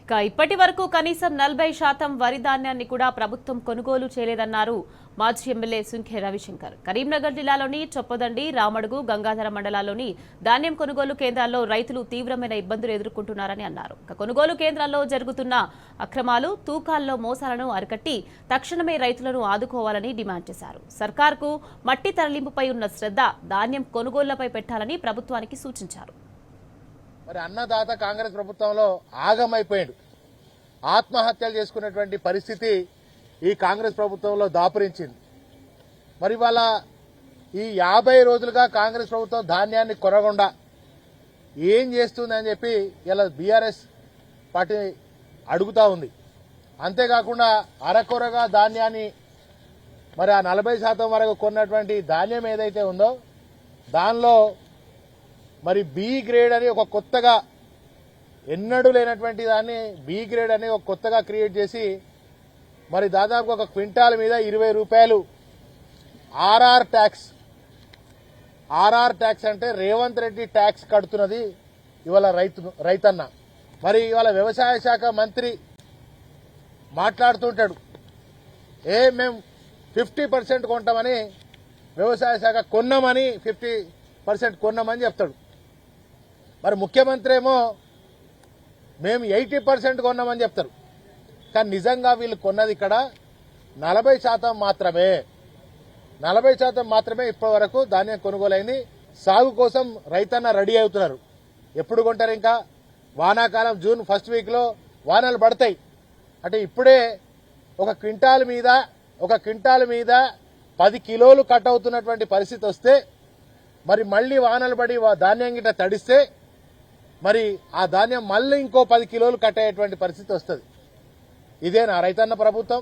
ఇప్పటి వరకు కనీసం 40% వరి ధాన్యాన్ని కూడా ప్రభుత్వం కొనుగోలు చేయలేదన్నారు మాజీ ఎమ్మెల్యే సుంకె రవిశంకర్. కరీంనగర్ జిల్లాలోని చొప్పదండి, రామడుగు, గంగాధర మండలాల్లోని ధాన్యం కొనుగోలు కేంద్రాల్లో రైతులు తీవ్రమైన ఇబ్బందులు ఎదుర్కొంటున్నారని అన్నారు. కొనుగోలు కేంద్రాల్లో జరుగుతున్న అక్రమాలు, తూకాల్లో మోసాలను అరికట్టి తక్షణమే రైతులను ఆదుకోవాలని డిమాండ్ చేశారు. సర్కార్కు మట్టి తరలింపుపై ఉన్న శ్రద్ధ ధాన్యం కొనుగోళ్లపై పెట్టాలని ప్రభుత్వానికి సూచించారు. మరి అన్నదాత కాంగ్రెస్ ప్రభుత్వంలో ఆగమైపోయాడు. ఆత్మహత్యలు చేసుకునేటువంటి పరిస్థితి ఈ కాంగ్రెస్ ప్రభుత్వంలో దాపురించింది. మరి వాళ్ళ ఈ 50 రోజులుగా కాంగ్రెస్ ప్రభుత్వం ధాన్యాన్ని కొనకుండా ఏం చేస్తుందని చెప్పి ఇలా బీఆర్ఎస్ పార్టీ అడుగుతా ఉంది. అంతేకాకుండా అరకొరగా ధాన్యాన్ని మరి ఆ 40% వరకు కొన్నటువంటి ధాన్యం ఏదైతే ఉందో దానిలో మరి బి గ్రేడ్ అని ఒక కొత్తగా ఎన్నడూ లేనటువంటి దాన్ని బి గ్రేడ్ అని ఒక కొత్తగా క్రియేట్ చేసి మరి దాదాపు ఒక క్వింటాల్ మీద 20 రూపాయలు ఆర్ఆర్ ట్యాక్స్ అంటే రేవంత్ రెడ్డి ట్యాక్స్ కడుతున్నది ఇవాళ రైతన్న. మరి ఇవాళ వ్యవసాయ శాఖ మంత్రి మాట్లాడుతుంటాడు, మేము 50% కొంటామని, వ్యవసాయ శాఖ కొన్నామని 50% కొన్నామని చెప్తాడు. మరి ముఖ్యమంత్రి ఏమో మేము 80% కొన్నామని చెప్తారు. కానీ నిజంగా వీళ్ళు కొన్నది ఇక్కడ 40% మాత్రమే. 40% మాత్రమే ఇప్పటి వరకు ధాన్యం కొనుగోలైంది. సాగు కోసం రైతన్న రెడీ అవుతున్నారు. ఎప్పుడు కొంటారు? ఇంకా వానాకాలం జూన్ ఫస్ట్ వీక్లో వానలు పడతాయి. అంటే ఇప్పుడే ఒక క్వింటాల్ మీద 10 కిలోలు కట్ అవుతున్నటువంటి పరిస్థితి వస్తే మరి మళ్లీ వానలు పడి ధాన్యం గిట్ట తడిస్తే మరి ఆ ధాన్యం మళ్ళీ ఇంకో 10 కిలోలు కట్ అయ్యేటువంటి పరిస్థితి వస్తుంది. ఇదేనా రైతన్న ప్రభుత్వం?